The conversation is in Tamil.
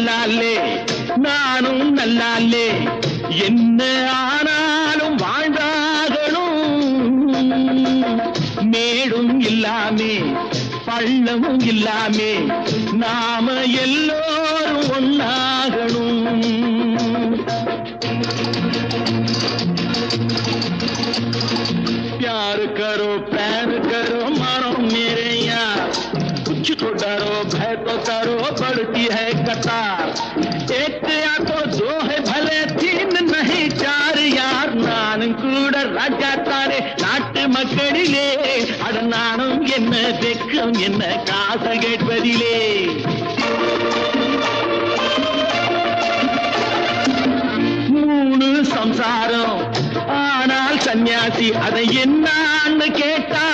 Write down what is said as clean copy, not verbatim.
நல்லாலே நானும் நல்லாலே என்ன ஆனாலும் வாழ்ந்தாகணும் மேடும் இல்லாமே பள்ளமும் இல்லாமே நாம எல்லோரும் ஒன்னாகணும் प्यार करो प्यार करो मानो मेरे यार कुछ तो डरो भय तो करो बढ़ती है कतार एक या तो दो है भले तीन नहीं चार यार नानुम கூட ராஜா தானே நாட்டு மக்களிலே அட நானும் என்ன வெக்கம் என்ன காசு கேட்பதிலே மூணு சம்சாரம் ஆனால் சன்னியாசி அதை என்னான்னு கேட்டா